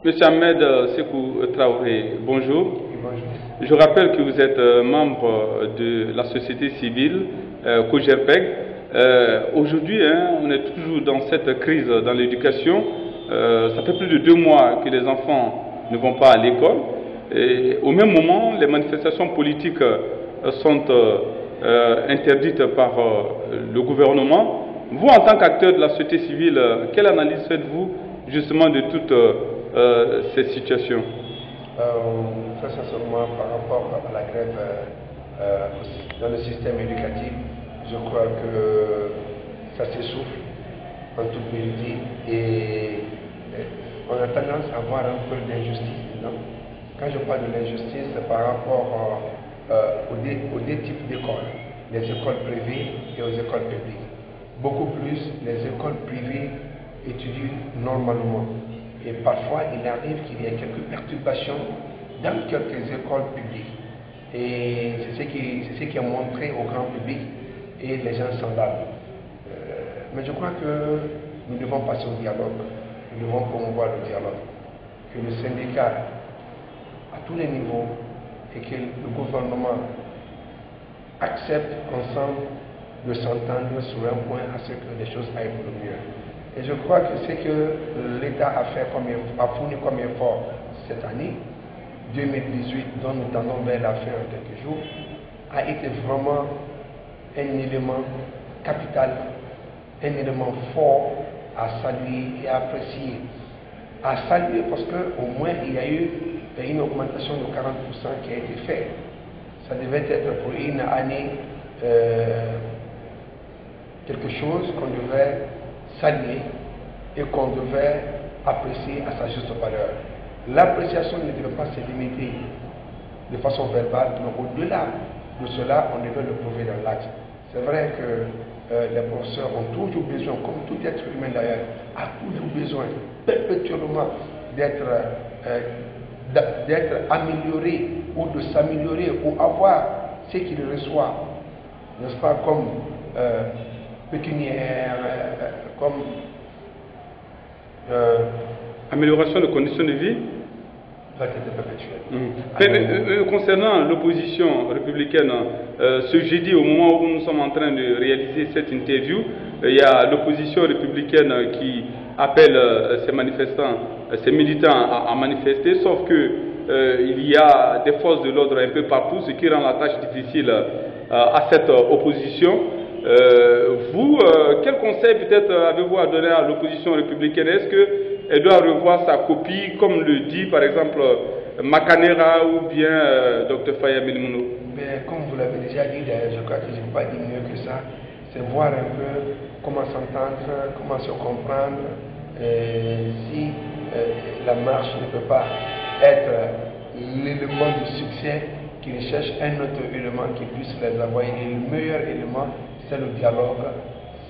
Monsieur Ahmed Sekou Traoré, bonjour. Bonjour. Je rappelle que vous êtes membre de la société civile COJERPEG. Aujourd'hui, on est toujours dans cette crise dans l'éducation. Ça fait plus de 2 mois que les enfants ne vont pas à l'école. Et au même moment, les manifestations politiques sont interdites par le gouvernement. Vous, en tant qu'acteur de la société civile, quelle analyse faites-vous justement de toutes ces situations? Très sincèrement, par rapport à la grève dans le système éducatif, je crois que ça s'essouffle en toute vérité et on a tendance à voir un peu d'injustice dedans. Quand je parle de l'injustice, c'est par rapport aux deux types d'écoles, les écoles privées et aux écoles publiques. Beaucoup plus, les écoles privées étudient normalement. Et parfois, il arrive qu'il y ait quelques perturbations dans quelques écoles publiques. Et c'est ce qui est montré au grand public et les gens s'endorment. Mais je crois que nous devons passer au dialogue. Nous devons promouvoir le dialogue. Que le syndicat, à tous les niveaux, et que le gouvernement accepte ensemble de s'entendre sur un point à ce que les choses aillent pour le mieux. Et je crois que ce que l'État a fourni comme effort cette année, 2018, dont nous tendons vers la fin en quelques jours, a été vraiment un élément capital, un élément fort à saluer et à apprécier. À saluer parce qu'au moins il y a eu une augmentation de 40% qui a été faite. Ça devait être pour une année quelque chose qu'on devait saluer et qu'on devait apprécier à sa juste valeur. L'appréciation ne devait pas se limiter de façon verbale, mais au-delà de cela, on devait le prouver dans l'acte. C'est vrai que les professeurs ont toujours besoin, comme tout être humain d'ailleurs, a toujours besoin perpétuellement d'être amélioré ou de s'améliorer ou avoir ce qu'il reçoit, n'est-ce pas, comme pécuniaire, comme amélioration de conditions de vie va être perpétuelle. Concernant l'opposition républicaine, ce jeudi, au moment où nous sommes en train de réaliser cette interview, il y a l'opposition républicaine qui appelle ces manifestants, ces militants à manifester, sauf que il y a des forces de l'ordre un peu partout, ce qui rend la tâche difficile à cette opposition. Vous, quel conseil peut-être avez-vous à donner à l'opposition républicaine? Est-ce qu'elle doit revoir sa copie, comme le dit par exemple Makanera ou bien Dr Faya Milmouno? Mais comme vous l'avez déjà dit, je crois que je ne peux pas dire mieux que ça. C'est voir un peu comment s'entendre, comment se comprendre, si la marche ne peut pas être l'élément de succès, qu'ils cherchent un autre élément qui puisse les envoyer. Et le meilleur élément, c'est le dialogue,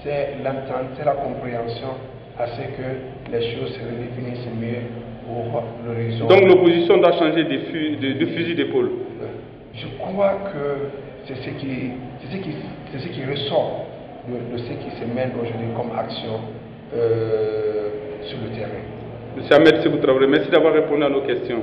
c'est l'entente, c'est la compréhension à ce que les choses se redéfinissent mieux pour le réseau. Donc l'opposition doit changer de fusil d'épaule. Je crois que c'est ce qui ressort de ce qui se mène aujourd'hui comme action sur le terrain. Monsieur Ahmed Sekou Traoré, merci d'avoir répondu à nos questions.